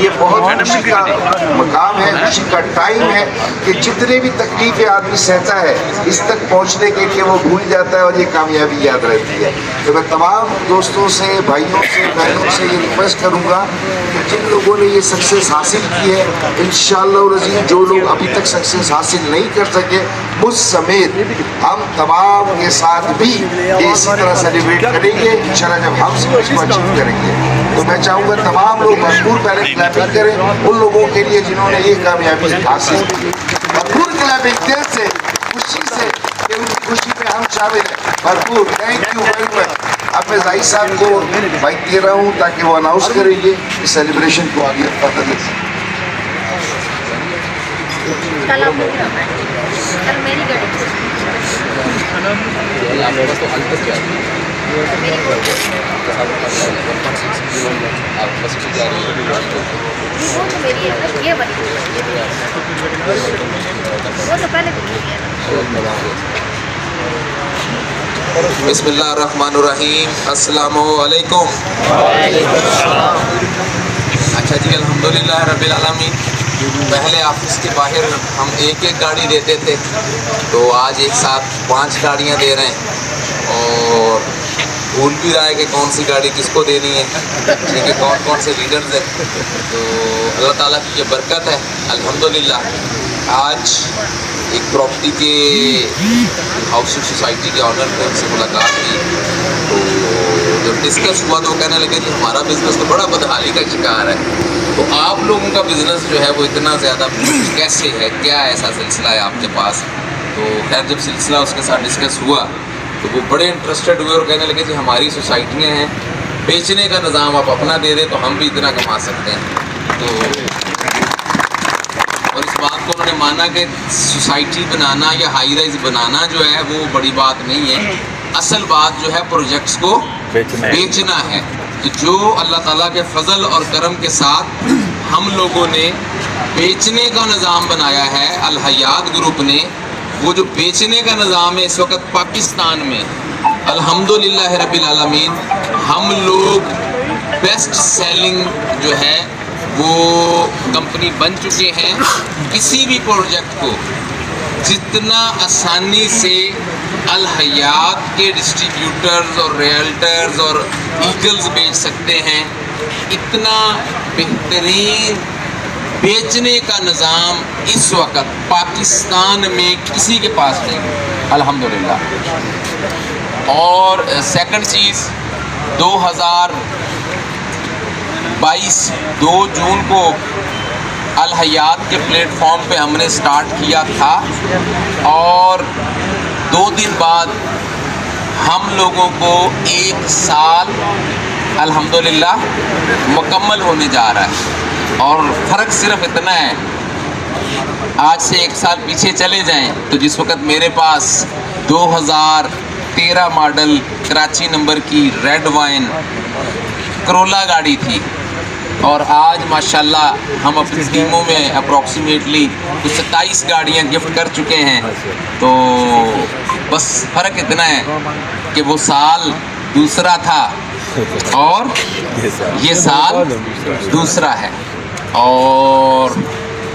یہ بہت خوشی کا مقام ہے، خوشی کا ٹائم ہے کہ جتنے بھی تکلیفیں آدمی سہتا ہے اس تک پہنچنے کے لیے وہ بھول جاتا ہے اور یہ کامیابی یاد رہتی ہے۔ تو میں تمام دوستوں سے، بھائیوں سے، بہنوں سے یہ ریکویسٹ کروں گا کہ جن لوگوں نے یہ سکسیس حاصل کی ہے، انشاءاللہ العزیز جو لوگ ابھی تک سکسیس حاصل نہیں کر سکے، مجھ سمیت ہم تمام کے ساتھ بھی یہ اسی طرح سیلیبریٹ کریں گے انشاءاللہ جب ہم سب اس کو اچیو کریں گے۔ تو میں چاہوں گا تمام لوگ بھرپور پہلے کلیپنگ کریں ان لوگوں کے لیے جنہوں نے یہ کامیابی حاصل کی، بھرپور کلیپنگ دل سے، خوشی سے، کہ ان کی خوشی پہ ہم شامل ہیں، بھرپور۔ Thank you very much. اب میں زاہد صاحب کو مائک دے رہا ہوں تاکہ وہ اناؤنس کریں گے اس سیلیبریشن کو آگے پتہ لگ سکے۔ کل میری گاڑی وہ تو میری ہے، یہ بنی وہ تو پہلے بسم اللہ الرحمن الرحیم، السلام علیکم۔ اچھا جی، الحمدللہ رب العالمین۔ پہلے آفس کے باہر ہم ایک گاڑی دیتے تھے، تو آج ایک ساتھ 5 گاڑیاں دے رہے ہیں اور بھول بھی رہا ہے کہ کون سی گاڑی کس کو دینی ہے، ٹھیک ہے، کون سے لیڈرز ہیں۔ تو اللہ تعالیٰ کی یہ برکت ہے الحمدللہ۔ آج ایک پراپرٹی کے ہاؤسنگ سوسائٹی کے آنر کو ان سے ملاقات کی، تو جب ڈسکس ہوا تو کہنے لگے کہ ہمارا بزنس تو بڑا بدحالی کا شکار ہے، تو آپ لوگوں کا بزنس جو ہے وہ اتنا زیادہ کیسے ہے، کیا ایسا سلسلہ ہے آپ کے پاس؟ تو خیر جب سلسلہ اس کے ساتھ ڈسکس ہوا تو وہ بڑے انٹرسٹڈ ہوئے اور کہنے لگے کہ ہماری سوسائٹیاں ہیں، بیچنے کا نظام آپ اپنا دے دیں تو ہم بھی اتنا کما سکتے ہیں۔ تو اور اس بات کو انہوں نے مانا کہ سوسائٹی بنانا یا ہائی رائز بنانا جو ہے وہ بڑی بات نہیں ہے، اصل بات جو ہے پروجیکٹس کو بیچنا ہے۔ تو جو اللہ تعالیٰ کے فضل اور کرم کے ساتھ ہم لوگوں نے بیچنے کا نظام بنایا ہے، الحیات گروپ نے، وہ جو بیچنے کا نظام ہے اس وقت پاکستان میں الحمدللہ رب العالمین ہم لوگ بیسٹ سیلنگ جو ہے وہ کمپنی بن چکے ہیں۔ کسی بھی پروجیکٹ کو جتنا آسانی سے الحیات کے ڈسٹریبیوٹرز اور ریئلٹرز اور ایگلز بیچ سکتے ہیں، اتنا بہترین بیچنے کا نظام اس وقت پاکستان میں کسی کے پاس نہیں الحمدللہ۔ اور سیکنڈ چیز، 2 جون کو الحیات کے پلیٹ فارم پہ ہم نے سٹارٹ کیا تھا اور 2 دن بعد ہم لوگوں کو 1 سال الحمدللہ مکمل ہونے جا رہا ہے۔ اور فرق صرف اتنا ہے، آج سے 1 سال پیچھے چلے جائیں تو جس وقت میرے پاس 2013 ماڈل کراچی نمبر کی ریڈ وائن کرولا گاڑی تھی، اور آج ماشاءاللہ ہم اپنی ٹیموں میں اپروکسیمیٹلی 27 گاڑیاں گفٹ کر چکے ہیں۔ تو بس فرق اتنا ہے کہ وہ سال دوسرا تھا اور یہ سال دوسرا ہے۔ اور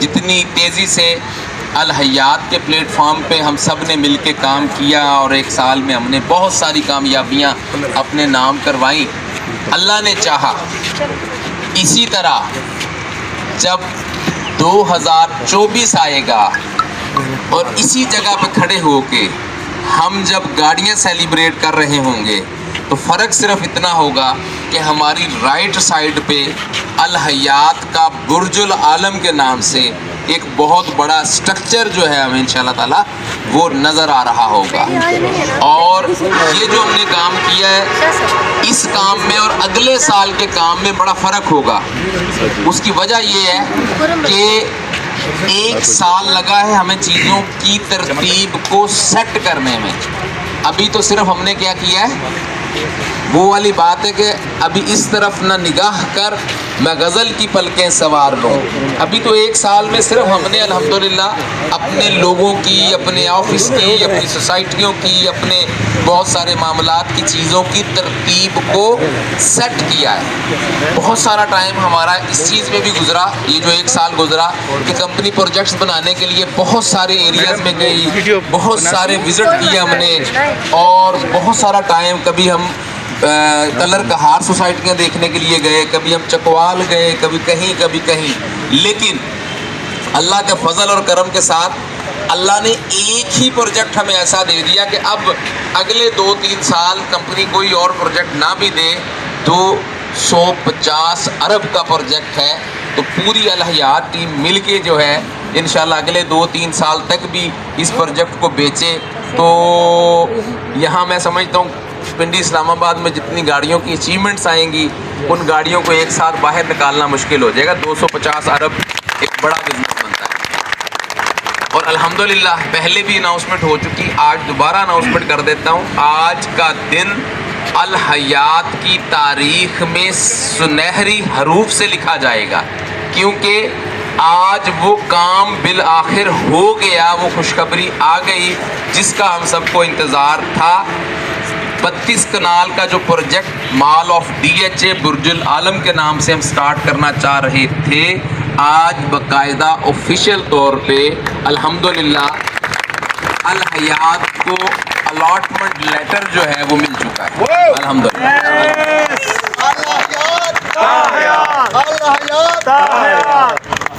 جتنی تیزی سے الحیات کے پلیٹ فارم پہ ہم سب نے مل کے کام کیا اور 1 سال میں ہم نے بہت ساری کامیابیاں اپنے نام کروائیں، اللہ نے چاہا اسی طرح جب 2024 آئے گا اور اسی جگہ پہ کھڑے ہو کے ہم جب گاڑیاں سیلیبریٹ کر رہے ہوں گے تو فرق صرف اتنا ہوگا کہ ہماری رائٹ سائڈ پہ الحیات کا برج العالم کے نام سے ایک بہت بڑا سٹرکچر جو ہے ہمیں انشاءاللہ تعالیٰ وہ نظر آ رہا ہوگا۔ اور یہ جو ہم نے کام کیا ہے اس کام میں اور اگلے سال کے کام میں بڑا فرق ہوگا۔ اس کی وجہ یہ ہے کہ 1 سال لگا ہے ہمیں چیزوں کی ترتیب کو سیٹ کرنے میں۔ ابھی تو صرف ہم نے کیا کیا ہے، وہ والی بات ہے کہ ابھی اس طرف نہ نگاہ کر میں غزل کی پلکیں سوار لوں. ابھی تو 1 سال میں صرف ہم نے الحمدللہ اپنے لوگوں کی، اپنے آفس کی، اپنی سوسائٹیوں کی، اپنے بہت سارے معاملات کی چیزوں کی ترتیب کو سیٹ کیا ہے. بہت سارا ٹائم ہمارا اس چیز میں بھی گزرا، یہ جو 1 سال گزرا کہ کمپنی پروجیکٹس بنانے کے لیے بہت سارے ایریاز میں گئی، بہت سارے وزٹ کیے ہم نے، اور بہت سارا ٹائم کبھی ہم کلر کہار سوسائٹیاں دیکھنے کے لیے گئے، کبھی ہم چکوال گئے، کبھی کہیں. لیکن اللہ کے فضل اور کرم کے ساتھ اللہ نے ایک ہی پروجیکٹ ہمیں ایسا دے دیا کہ اب اگلے 2-3 سال کمپنی کوئی اور پروجیکٹ نہ بھی دے تو 150 ارب کا پروجیکٹ ہے. تو پوری الحیات ٹیم مل کے جو ہے انشاءاللہ اگلے 2-3 سال تک بھی اس پروجیکٹ کو بیچے. تو یہاں میں سمجھتا ہوں پنڈی اسلام آباد میں جتنی گاڑیوں کی اچیومنٹس آئیں گی ان گاڑیوں کو ایک ساتھ باہر نکالنا مشکل ہو جائے گا. 250 ارب ایک بڑا بزنس بنتا ہے. اور الحمدللہ پہلے بھی اناؤنسمنٹ ہو چکی، آج دوبارہ اناؤنسمنٹ کر دیتا ہوں. آج کا دن الحیات کی تاریخ میں سنہری حروف سے لکھا جائے گا، کیونکہ آج وہ کام بالآخر ہو گیا، وہ خوشخبری آ گئی جس کا ہم سب کو انتظار تھا. 32 کنال کا جو پروجیکٹ مال آف DHA برج العالم کے نام سے ہم سٹارٹ کرنا چاہ رہے تھے، آج باقاعدہ آفیشیل طور پہ الحمدللہ الحیات کو الاٹمنٹ لیٹر جو ہے وہ مل چکا ہے الحمدللہ.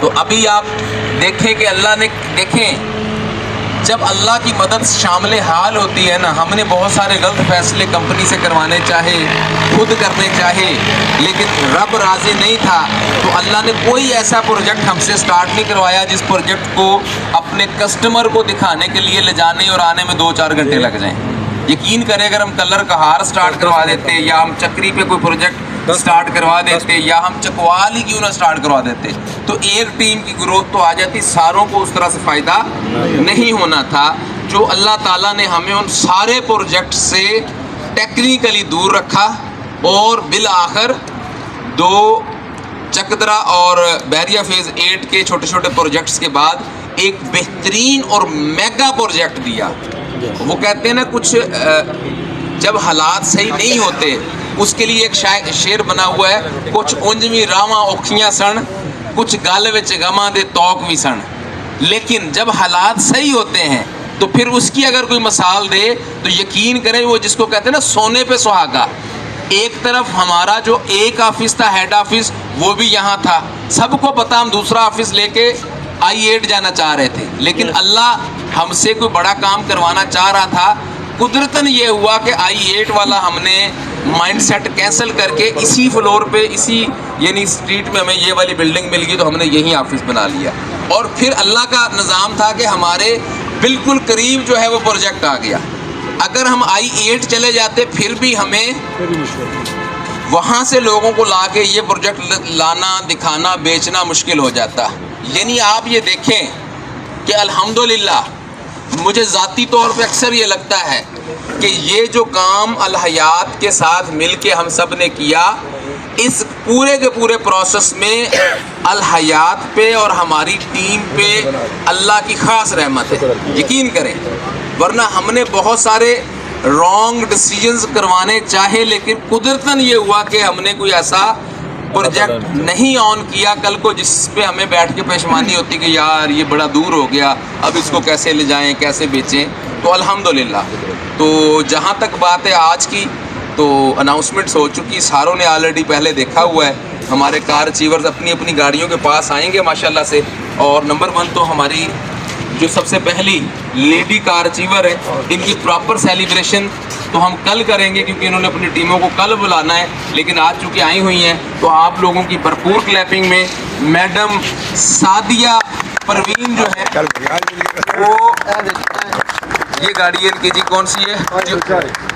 تو ابھی آپ دیکھیں کہ اللہ نے، دیکھیں جب اللہ کی مدد شامل حال ہوتی ہے نا، ہم نے بہت سارے غلط فیصلے کمپنی سے کروانے چاہے، خود کرنے چاہے، لیکن رب راضی نہیں تھا تو اللہ نے کوئی ایسا پروجیکٹ ہم سے سٹارٹ نہیں کروایا جس پروجیکٹ کو اپنے کسٹمر کو دکھانے کے لیے لے جانے اور آنے میں 2-4 گھنٹے لگ جائیں. یقین کریں اگر ہم کلر کہار سٹارٹ کروا دیتے، یا ہم چکری پہ کوئی پروجیکٹ سٹارٹ کروا دیتے، یا ہم چکوال ہی کیوں نہ سٹارٹ کروا دیتے، تو ایک ٹیم کی گروتھ تو آ جاتی، ساروں کو اس طرح سے فائدہ نہیں ہونا تھا. جو اللہ تعالیٰ نے ہمیں ان سارے پروجیکٹ سے ٹیکنیکلی دور رکھا، اور بالآخر 2 چکدرا اور بیریا فیز 8 کے چھوٹے چھوٹے پروجیکٹس کے بعد ایک بہترین اور میگا پروجیکٹ دیا. وہ کہتے ہیں نا کچھ جب حالات صحیح نہیں ہوتے، اس کے لیے ایک شعر بنا ہوا ہے، کچھ انجمی راواں اوکھیاں سن، کچھ گل وچ غماں دے توک بھی سن. لیکن جب حالات صحیح ہوتے ہیں تو پھر اس کی اگر کوئی مثال دے تو یقین کریں وہ جس کو کہتے ہیں نا سونے پہ سہاگا. ایک طرف ہمارا جو ایک آفس تھا ہیڈ آفس، وہ بھی یہاں تھا، سب کو پتا ہم دوسرا آفس لے کے I8 جانا چاہ رہے تھے، لیکن اللہ ہم سے کوئی بڑا کام کروانا چاہ رہا تھا. قدرتاً یہ ہوا کہ I8 والا ہم نے مائنڈ سیٹ کینسل کر کے اسی فلور پہ، اسی یعنی اسٹریٹ میں ہمیں یہ والی بلڈنگ مل گئی تو ہم نے یہیں آفس بنا لیا. اور پھر اللہ کا نظام تھا کہ ہمارے بالکل قریب جو ہے وہ پروجیکٹ آ گیا. اگر ہم I8 چلے جاتے پھر بھی ہمیں وہاں سے لوگوں کو لا کے یہ پروجیکٹ لانا، دکھانا، بیچنا مشکل ہو جاتا. یعنی آپ یہ دیکھیں کہ الحمدللہ مجھے ذاتی طور پہ اکثر یہ لگتا ہے کہ یہ جو کام الحیات کے ساتھ مل کے ہم سب نے کیا، اس پورے کے پورے پروسیس میں الحیات پہ اور ہماری ٹیم پہ اللہ کی خاص رحمت ہے. یقین کریں، ورنہ ہم نے بہت سارے رانگ ڈیسیجنز کروانے چاہے، لیکن قدرتاً یہ ہوا کہ ہم نے کوئی ایسا پروجیکٹ نہیں آن کیا کل کو جس پہ ہمیں بیٹھ کے پریشانی ہوتی کہ یار یہ بڑا دور ہو گیا، اب اس کو کیسے لے جائیں، کیسے بیچیں. تو الحمدللہ تو جہاں تک بات ہے آج کی، تو اناؤنسمنٹس ہو چکی، ساروں نے آلریڈی پہلے دیکھا ہوا ہے. ہمارے کار اچیورز اپنی اپنی گاڑیوں کے پاس آئیں گے ماشاءاللہ سے. اور نمبر 1 تو ہماری جو سب سے پہلی لیڈی کار اچیور ہے، ان کی پراپر سیلیبریشن تو ہم کل کریں گے کیونکہ انہوں نے اپنی ٹیموں کو کل بلانا ہے، لیکن آج چونکہ آئی ہوئی ہیں تو آپ لوگوں کی بھرپور کلیپنگ میں میڈم سعدیہ پروین جو ہے وہ، یہ گاڑی ان کی جی کون سی ہے؟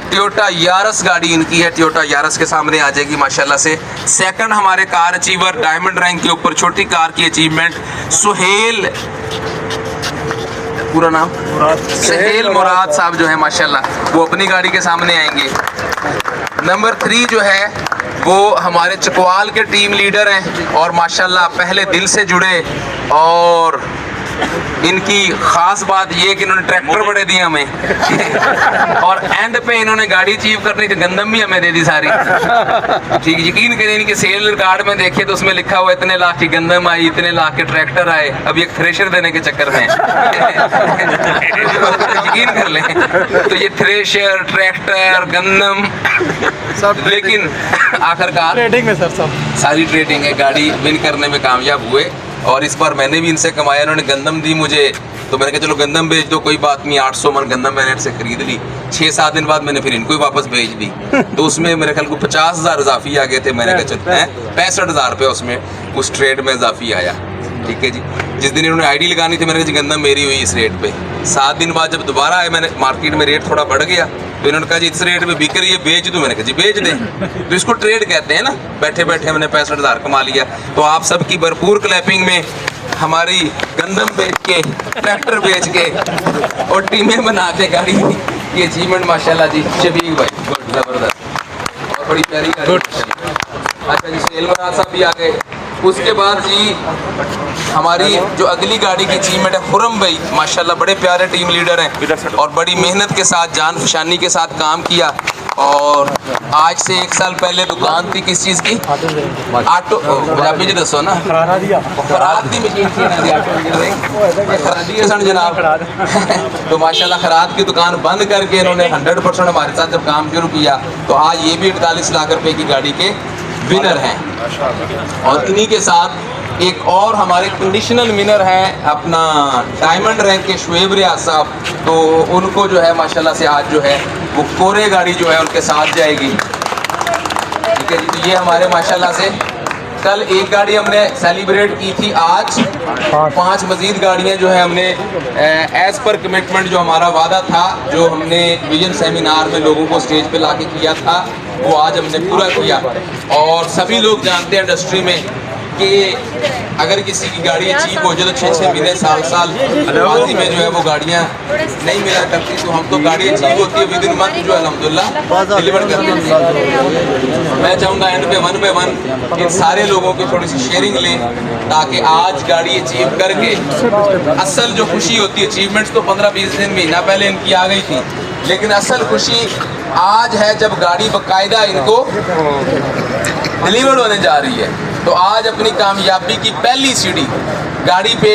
ٹیوٹا یارس گاڑی ان کی ہے. ٹیوٹا یارس کے سامنے آ جائے گی ماشاءاللہ سے. سیکنڈ ہمارے کار اچیور ڈائمنڈ رینک کے اوپر چھوٹی کار کی اچیومنٹ سہیل، پورا نام سہیل مراد صاحب جو ہے ماشاءاللہ وہ اپنی گاڑی کے سامنے آئیں گے. نمبر 3 جو ہے وہ ہمارے چکوال کے ٹیم لیڈر ہیں اور ماشاءاللہ پہلے دل سے جڑے، اور ان کی خاص بات یہ کہ انہوں نے ٹریکٹر بڑے دیے ہمیں اور اینڈ پہ انہوں نے گاڑی اچیو کرنی تھی، گندم بھی ہمیں دے دی ساری. ٹھیک، یقین کریں ان کے سیل ریکارڈ میں دیکھے تو اس میں لکھا ہوا اتنے لاکھ کی گندم آئی، اتنے لاکھ کے ٹریکٹر آئے، اب یہ تھریشر دینے کے چکر میں یقین کر لیں. تو یہ تھریشر، ٹریکٹر، گندم سب، لیکن آخرکار ٹریڈنگ میں سر سب ساری ٹریڈنگ ہے، گاڑی ون کرنے میں کامیاب ہوئے. اور اس بار میں نے بھی ان سے کمایا، انہوں نے گندم دی مجھے تو میں نے کہا چلو گندم بیچ دو، کوئی بات نہیں. 800 من گندم میں نے ان سے خرید لی. 6-7 دن بعد میں نے پھر ان کو ہی واپس بھیج دی. تو اس میں میرے خیال کو 50,000 اضافی آ گئے تھے. میں نے کہا چلتے ہیں 65,000 روپے اس میں اس ٹریڈ میں اضافی آیا. ٹھیک ہے جی. جس دن انہوں نے آئی ڈی لگانی تھی میں نے کہا جی گندم میری ہوئی اس ریٹ پہ. 7 دن بعد جب دوبارہ آئے میں نے مارکیٹ میں ریٹ تھوڑا بڑھ گیا تو انہوں نے کہا جی اس ریٹ پہ بک رہی ہے بیچ دوں. میں نے کہا جی بیچ دیں. تو اس کو ٹریڈ کہتے ہیں نا. بیٹھے بیٹھے میں نے 65,000 کما لیا. تو آپ سب کی بھرپور کلیپنگ میں ہماری گندم بیچ کے، ٹریکٹر بیچ کے اور ٹیمیں بنا کے گاڑی کی اچیومنٹ ماشاءاللہ جی. شفیق بھائی گڈ، زبردست اور بڑی پیاری گاڑی. اچھا جی سیل مراد صاحب بھی آ گئے. اس کے بعد جی ہماری جو اگلی گاڑی کی اچیومنٹ ہے خرم بھائی، ماشاءاللہ بڑے پیارے ٹیم لیڈر ہیں اور بڑی محنت کے ساتھ، جان فشانی کے ساتھ کام کیا. اور آج سے 1 سال پہلے دکان تھی کس چیز کی؟ آٹو. پنجابی جی دسو نا. خراد دی مشین تھی خرادی ہے سن جناب. تو ماشاءاللہ خراد کی دکان بند کر کے انہوں نے 100% ہمارے ساتھ جب کام شروع کیا تو آج یہ بھی 48 لاکھ روپے کی گاڑی کے ونر ہیں. اور انہی کے ساتھ ایک اور ہمارے کنڈیشنل ونر ہیں اپنا ڈائمنڈ رینک کے شعیب ریاض صاحب. تو ان کو جو ہے ماشاءاللہ سے آج جو ہے وہ کورے گاڑی جو ہے ان کے ساتھ جائے گی. ٹھیک ہے جی. تو یہ ہمارے ماشاءاللہ سے کل ایک گاڑی ہم نے سیلیبریٹ کی تھی، آج 5 مزید گاڑیاں جو ہیں ہم نے ایز پر کمٹمنٹ جو ہمارا وعدہ تھا، جو ہم نے ویژن سیمینار میں لوگوں کو اسٹیج پہ لا کے کیا تھا، وہ آج ہم نے پورا کیا. اور سبھی لوگ جانتے ہیں انڈسٹری میں کہ اگر کسی کی گاڑی اچیو ہو جائے تو 6-6 مہینے سال ماضی میں جو ہے وہ گاڑیاں نہیں ملا کرتی. تو ہم تو گاڑی اچیو ہوتی ہے ود ان منتھ جو الحمدللہ ڈیلیور کرتے ہیں. میں چاہوں گا اینڈ پہ 1 by 1 ان سارے لوگوں کی تھوڑی سی شیئرنگ لیں تاکہ آج گاڑی اچیو کر کے اصل جو خوشی ہوتی ہے، اچیومنٹس تو 15-20 دن مہینہ پہلے ان کی آ گئی تھی، لیکن اصل خوشی آج ہے جب گاڑی باقاعدہ ان کو ڈیلیورڈ ہونے جا رہی ہے. تو آج اپنی کامیابی کی پہلی سیڑھی گاڑی پہ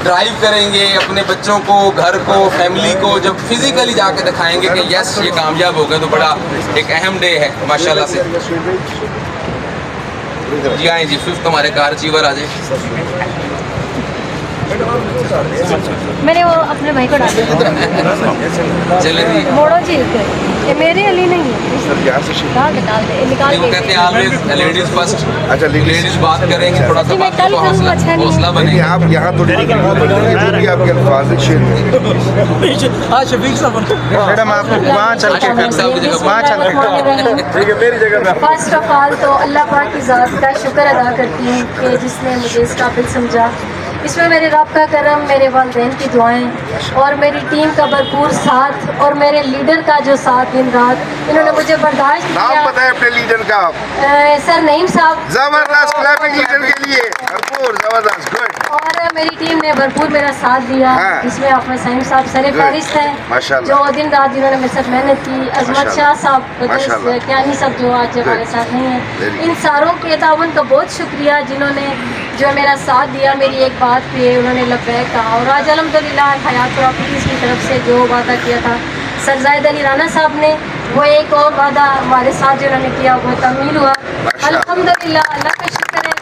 ڈرائیو کریں گے، اپنے بچوں کو، گھر کو، فیملی کو جب فزیکلی جا کے دکھائیں گے کہ یس یہ کامیاب ہو گئے تو بڑا ایک اہم ڈے ہے ماشاءاللہ سے. جی آئیں جی 5th ہمارے کار اچیور آ جائیں. میں نے وہ اپنے بھائی کو ڈال دیا. چلیں جی. موڑو جی یہ میرے علی نہیں ہے. ڈال دے نکال وہ کہتے ہیں آلویز لیڈیز فرسٹ. اچھا لیڈیز بات کریں گے تھوڑا سا میں بات کل کو کروں اچھا نہیں حوصلہ بنے. لیکن آپ یہاں تو جو بھی آپ کے الفاظ شیئر کریں. ہاں شفیق صاحب میڈم آپ وہاں چل کے وہاں چل کے میری جگہ پہ. فرسٹ آف آل تو اللہ پاک کی ذات کا شکر ادا کرتی ہوں کہ جس نے مجھے اس قابل سمجھا. اس میں میرے رب کا کرم، میرے والدین کی دعائیں اور میری ٹیم کا بھرپور ساتھ اور میرے لیڈر کا جو ساتھ دن رات انہوں نے مجھے برداشت نام کیا. بتائیں اپنے لیڈر کا. سر نعیم صاحب. زبردست کلیپنگ لیڈر کے لیے بھرپور. زبردست گڈ. اور میری ٹیم نے بھرپور میرا ساتھ دیا، جس میں آپ میں سعیم صاحب سر فہرست ہیں جو دن رات جنہوں نے میرے ساتھ محنت کی. عظمت شاہ صاحب کیانی صاحب جو آج ہمارے ساتھ نہیں ہیں. ان ساروں کے تعاون کا بہت شکریہ جنہوں نے جو میرا ساتھ دیا. میری ایک بات پہ انہوں نے لبیک کہا اور آج الحمدللہ حیات پراپرٹیز کی طرف سے جو وعدہ کیا تھا سر زاہد علی رانا صاحب نے، وہ ایک اور وعدہ ہمارے ساتھ جو انہوں نے کیا وہ تعمیل ہوا الحمدللہ. اللہ کا شکر ہے.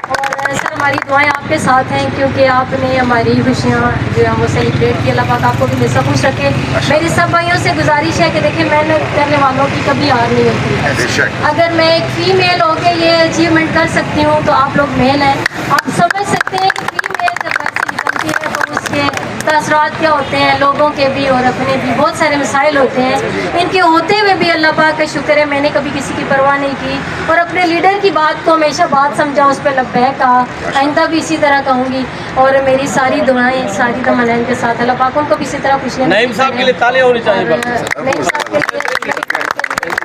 اور سر ہماری دعائیں آپ کے ساتھ ہیں کیونکہ آپ نے ہماری خوشیاں جو ہے وہ سیلیبریٹ کی. اللہ پاک آپ کو بھی ہمیشہ خوش رکھے. میری سب بھائیوں سے گزارش ہے کہ دیکھیں محنت کرنے والوں کی کبھی ہار نہیں ہوتی. اگر میں ایک فیمیل ہو کے یہ اچیومنٹ کر سکتی ہوں تو آپ لوگ میل ہیں. آپ سمجھ سکتے ہیں کہ فیمیل جب گھر سے نکلتی ہے تو اس کے تاثرات کیا ہوتے ہیں، لوگوں کے بھی اور اپنے بھی بہت سارے مسائل ہوتے ہیں. ان کے ہوتے ہوئے بھی اللہ پاک کا شکر ہے میں نے کبھی کسی کی پرواہ نہیں کی اور اپنے لیڈر کی بات کو ہمیشہ بات سمجھا، اس پہ لبیک کہا. آئندہ بھی اسی طرح کہوں گی اور میری ساری دعائیں ساری تمنائیں کے ساتھ اللہ پاک ان کو بھی اسی طرح خوشیاں. نعیم صاحب کے لیے تالیاں ہونی چاہیے. نعیم صاحب کے لیے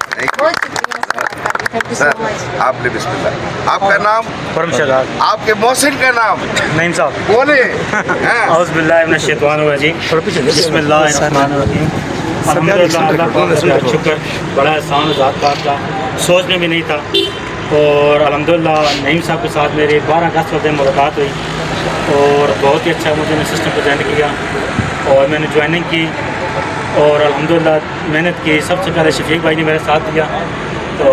آپ نے بسم اللہ. آپ کا نام؟ فرم شہزاد. آپ کے محسن کا نام؟ نعیم صاحب. بولے. اعوذ باللہ من الشیطان الرجیم. بسم اللہ الرحمن الرحیم. الحمدللہ اللہ کا شکر, بڑا احسان ذات پاک کا, سوچنے بھی نہیں تھا. اور الحمدللہ نعیم صاحب کے ساتھ میری 12 اگست والے ملاقات ہوئی اور بہت ہی اچھا مجھے نے سسٹم پریزنٹ کیا اور میں نے جوائننگ کی اور الحمدللہ محنت کی. سب سے پہلے شفیق بھائی نے میرے ساتھ دیا تو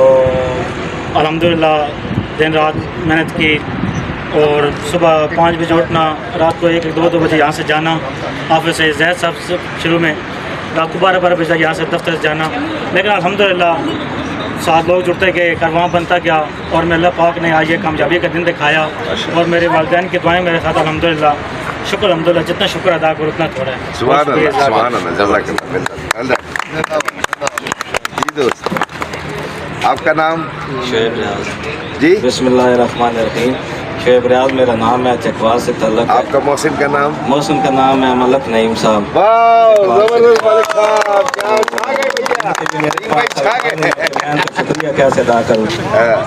الحمدللہ دن رات محنت کی اور صبح 5 بجے اٹھنا, رات کو 1-2 بجے یہاں سے جانا آفس سے. زید صاحب سے شروع میں رات کو 12 بجے یہاں سے دفتر سے جانا, لیکن الحمدللہ 7 لوگ جڑتے گئے, کارواں بنتا گیا اور میں اللہ پاک نے آج یہ کامیابی کا دن دکھایا اور میرے والدین کی دعائیں میرے ساتھ الحمدللہ. شکر الحمدللہ, جتنا شکر ادا کرو اتنا تھوڑا ہے. سبحان اللہ, سبحان اللہ, جزاک اللہ. جی دوست, آپ کا نام؟ شعیب ریاض. جی بسم اللہ الرحمن الرحیم. شعیب ریاض میرا نام ہے, چکوال سے تعلق ہے. آپ کا محسن کا نام؟ محسن کا نام ہے ملک نعیم صاحب. واو زبردست ملک صاحب, کیا چھا گئے بھیا, چھا گئے. میں ان کا شکریہ کیسے ادا کروں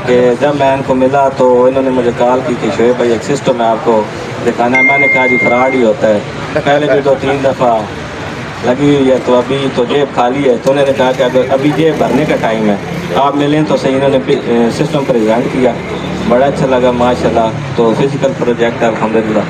کہ جب میں ان کو ملا تو انہوں نے مجھے کال کی کہ شعیب بھائی ایک سسٹم ہے آپ کو دکھانا ہے. میں نے کہا جی فراڈ ہی ہوتا ہے, پہلے بھی 2-3 دفعہ لگی ہوئی ہے تو ابھی تو جیب خالی ہے. تو انہوں نے کہا کہ اگر ابھی جیب بھرنے کا ٹائم ہے آپ ملیں تو صحیح. انہوں نے سسٹم پریزنٹ کیا, بڑا اچھا لگا ماشاءاللہ. تو فزیکل پروجیکٹ ہے الحمدللہ.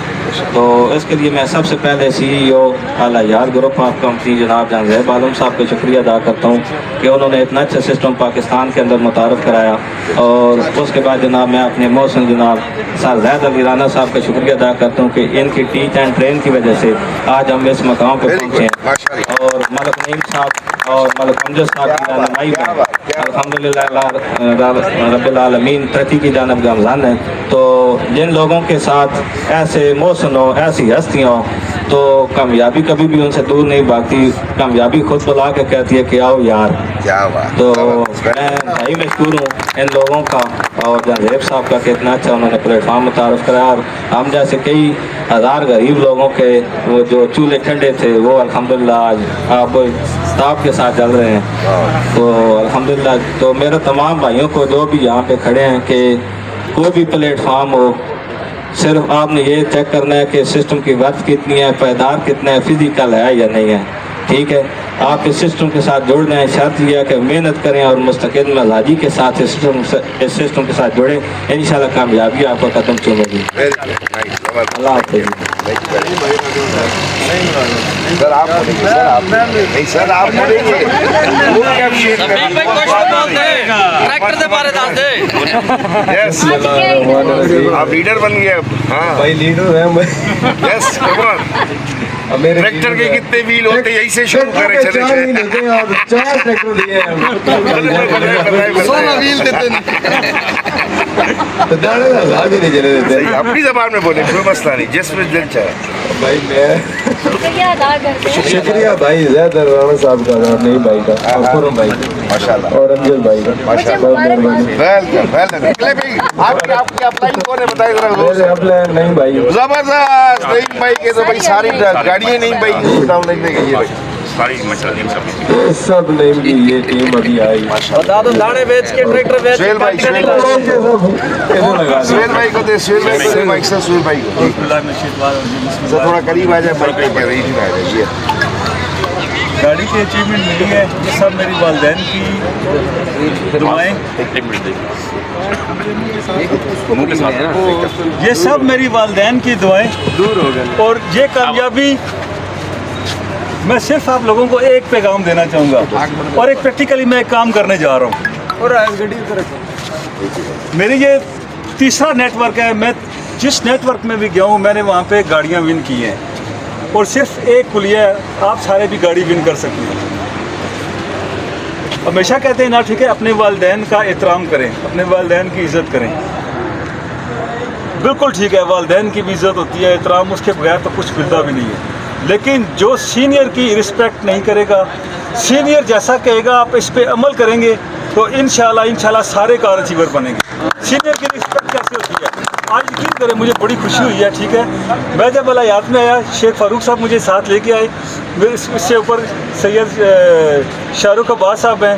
تو اس کے لیے میں سب سے پہلے CEO اعلیٰ گروپ آف کمپنی جناب جان زیب عالم صاحب کا شکریہ ادا کرتا ہوں کہ انہوں نے اتنا اچھا سسٹم پاکستان کے اندر متعارف کرایا. اور اس کے بعد جناب میں اپنے محسن جناب سر زید علی رانا صاحب کا شکریہ ادا کرتا ہوں کہ ان کی ٹیچ اینڈ ٹرین کی وجہ سے آج ہم اس مقام پہ پہنچے ہیں. اور ملک نعیم صاحب اور ملک امجد صاحب کی رہنمائی میں الحمدللہ رب العالمین ترقی کی جانب گامزن ہے. تو جن لوگوں کے ساتھ ایسے محسن ہو, ایسی ہستیاں ہوں تو کامیابی کبھی بھی ان سے دور نہیں بھاگتی. کامیابی خود بلا کے کہتی ہے کہ آؤ یار. کیا بات. تو میں بھائی مشکور ہوں ان لوگوں کا اور جناب صاحب کا کہ اتنا اچھا انہوں نے پلیٹ فارم متعارف کرایا. اور ہم جیسے کئی ہزار غریب لوگوں کے وہ جو چولہے ٹھنڈے تھے وہ الحمدللہ آج آپ اسٹاف کے ساتھ چل رہے ہیں. تو الحمدللہ تو میرے تمام بھائیوں کو جو بھی یہاں پہ کھڑے ہیں کہ کوئی بھی پلیٹ فارم ہو, صرف آپ نے یہ چیک کرنا ہے کہ سسٹم کی ورتھ کتنی ہے, پائیدار کتنا ہے, فزیکل ہے یا نہیں ہے. ٹھیک ہے, آپ اس سسٹم کے ساتھ جڑ رہے ہیں. شرط یہ ہے کہ محنت کریں اور مستقل مزاجی کے ساتھ اس سسٹم کے ساتھ جڑیں. انشاءاللہ کامیابی آپ کا قدم چومے گی. اللہ حافظ. سر آپ بولیں گے, سر آپ نہیں, سر آپ بولیں گے. آپ لیڈر بن گئے اب. ہاں بھائی لیڈر ہیں بھائی. یس ٹریکٹر کے کتنے ویل ہوتے یہی سے شروع کریں. چلے 4 ٹریکٹر دیے ہیں. اپنی زبان میں بولیں, کوئی مسئلہ نہیں, جس میں دل چاہے. بھائی میں شکریہ ادا کرتے ہیں. شکریہ بھائی زید رانا صاحب کا اور نہیں بھائی کا اور خرم بھائی ماشاءاللہ اور امجد بھائی کا. آپ کی اپلائی کون ہے بتائیے ذرا. میرے اپنے نہیں بھائی زبردست نعیم بھائی کے تو بھائی ساری گاڑیاں نہیں بھائی ڈاؤن لگنے گئی ہے. سب نیم کی یہ ٹیم ابھی آئی. بتا دو دانے بیچ کے ٹریکٹر بیچ سہیل بھائی کو دے, سہیل بھائی کو دے بھائی سے, سہیل بھائی کو سر تھوڑا قریب آ جائے بائک پہ کہہ رہی تھی. گاڑی کی اچیومنٹ ملی ہے, یہ سب میری والدین کی دعائیں, یہ سب میری والدین کی دعائیں دور ہو گئے. اور یہ کامیابی میں صرف آپ لوگوں کو ایک پیغام دینا چاہوں گا اور ایک پریکٹیکلی میں ایک کام کرنے جا رہا ہوں. اور میری یہ 3را نیٹ ورک ہے. میں جس نیٹ ورک میں بھی گیا ہوں میں نے وہاں پہ گاڑیاں ون کی ہیں اور صرف ایک کلیہ ہے, آپ سارے بھی گاڑی ون کر سکتے ہیں. ہمیشہ کہتے ہیں نا ٹھیک ہے, اپنے والدین کا احترام کریں, اپنے والدین کی عزت کریں. بالکل ٹھیک ہے, والدین کی بھی عزت ہوتی ہے, احترام اس کے بغیر تو کچھ ملتا بھی نہیں ہے. لیکن جو سینئر کی رسپیکٹ نہیں کرے گا, سینئر جیسا کہے گا آپ اس پہ عمل کریں گے تو انشاءاللہ سارے کار اچیور بنیں گے. سینئر کی رسپیکٹ کیسے ہوتی ہے آج یقین کریں, مجھے بڑی خوشی ہوئی ہے. ٹھیک ہے, میں جب الحیات میں آیا شیخ فاروق صاحب مجھے ساتھ لے کے آئے, اس سے اوپر سید شاہ رخ عباس صاحب ہیں,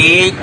1